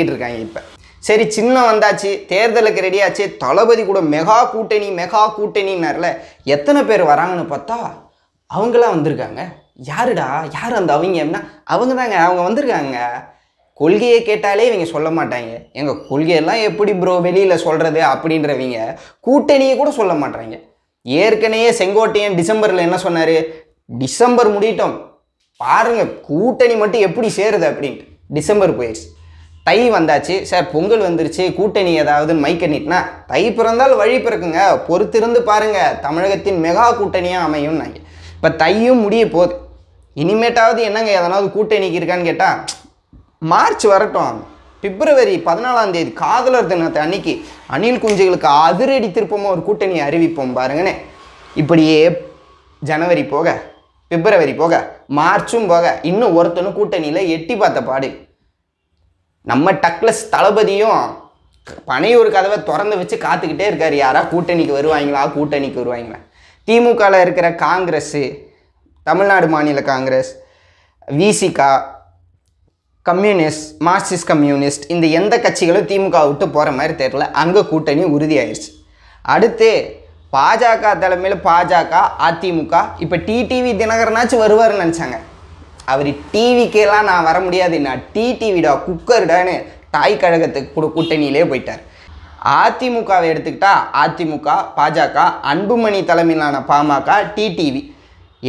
இருக்காங்க. இப்போ சரி சின்னம் வந்தாச்சு, தேர்தலுக்கு ரெடியாச்சு, தளபதி கூட மெகா கூட்டணின்னார்ல, எத்தனை பேர் வராங்கன்னு பார்த்தா அவங்களாம் வந்திருக்காங்க. யாருடா யார் அந்த அவங்க அப்படின்னா அவங்க தாங்க, அவங்க வந்திருக்காங்க. கொள்கையை கேட்டாலே இவங்க சொல்ல மாட்டாங்க. எங்கள் கொள்கையெல்லாம் எப்படி ப்ரோ வெளியில் சொல்கிறது அப்படின்றவங்க கூட்டணியை கூட சொல்ல மாட்டாங்க. ஏற்கனவே செங்கோட்டையன் டிசம்பரில் என்ன சொன்னார், டிசம்பர் முடியட்டும் பாருங்கள் கூட்டணி மட்டும் எப்படி சேருது அப்படின்ட்டு. டிசம்பர் போயிடுச்சு, தை வந்தாச்சு, சார் பொங்கல் வந்துருச்சு, கூட்டணி ஏதாவது மைக்கண்ணிட்டுனா தை பிறந்தால் வழி பிறக்குங்க, பொறுத்திருந்து பாருங்கள் தமிழகத்தின் மெகா கூட்டணியாக அமையும். நாங்கள் இப்போ தையும் முடிய போகுது, இனிமேட்டாவது என்னங்க எதனாவது கூட்டணிக்கு இருக்கான்னு கேட்டால் மார்ச் வரட்டும், பிப்ரவரி 14 காதலர் தினத்தை அன்னைக்கு அணில் குஞ்சுகளுக்கு அதிரடி திருப்பமாக ஒரு கூட்டணியை அறிவிப்போம் பாருங்கன்னு. இப்படியே ஜனவரி போக, பிப்ரவரி போக, மார்ச்சும் போக, இன்னும் ஒருத்தனும் கூட்டணியில் எட்டி பார்த்த பாடு. நம்ம டக்ளஸ் தளபதியும் பனையூர் கதவை திறந்து வச்சு காத்துக்கிட்டே இருக்கார், யாரா கூட்டணிக்கு வருவாங்களா. திமுகவில் இருக்கிற காங்கிரஸ், தமிழ்நாடு மாநில Congress, Visika, communist, Marxist communist, இந்த எந்த கட்சிகளும் திமுக விட்டு போகிற மாதிரி தெரியல. அங்கே கூட்டணி உறுதியாயிருச்சு. அடுத்து பாஜக தலைமையில் பாஜக, அதிமுக. இப்போ டிடிவி தினகரனாச்சும் வருவார்னு நினச்சாங்க. அவர் டிவிக்கெல்லாம் நான் வர முடியாது, நான் டிடிவிடா குக்கர்டான்னு தாய் கழகத்துக்கு கூட கூட்டணியிலே போயிட்டார். அதிமுகவை எடுத்துக்கிட்டால் அதிமுக, பாஜக, அன்புமணி தலைமையிலான பாமக, டிடிவி.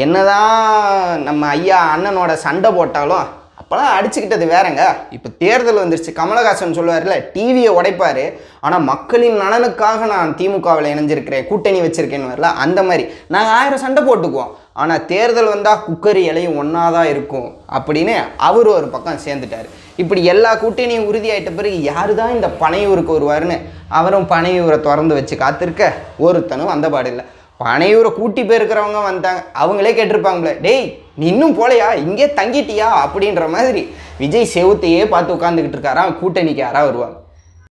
என்னதான் நம்ம ஐயா அண்ணனோட சண்டை போட்டாலும் அப்போலாம் அடிச்சுக்கிட்டது வேறங்க. இப்போ தேர்தல் வந்துருச்சு, கமலஹாசன் சொல்லுவார்ல, டிவியை உடைப்பார், ஆனால் மக்களின் நலனுக்காக நான் திமுகவில் இணைஞ்சிருக்கிறேன், கூட்டணி வச்சுருக்கேன்னு வரல. அந்த மாதிரி நாங்கள் 1000 சண்டை போட்டுக்குவோம், ஆனால் தேர்தல் வந்தால் குக்கர் இலையும் ஒன்றா தான் இருக்கும் அப்படின்னு அவர் ஒரு பக்கம் சேர்ந்துட்டார். இப்படி எல்லா கூட்டணியும் உறுதியாயிட்ட பிறகு யார் தான் இந்த பனையூருக்கு வருவார்னு அவரும் பனையூரை திறந்து வச்சு காத்திருக்க ஒருத்தனும் வந்த பாடு இல்லை. பனையூரை கூட்டி போயிருக்கிறவங்க வந்தாங்க, அவங்களே கேட்டிருப்பாங்களே, டேய் நீ இன்னும் போலையா, இங்கே தங்கிட்டியா அப்படின்ற மாதிரி விஜய் செவுத்தையே பார்த்து உட்காந்துக்கிட்டு இருக்காராம், கூட்டணிக்கு யாராவது வருவாங்க.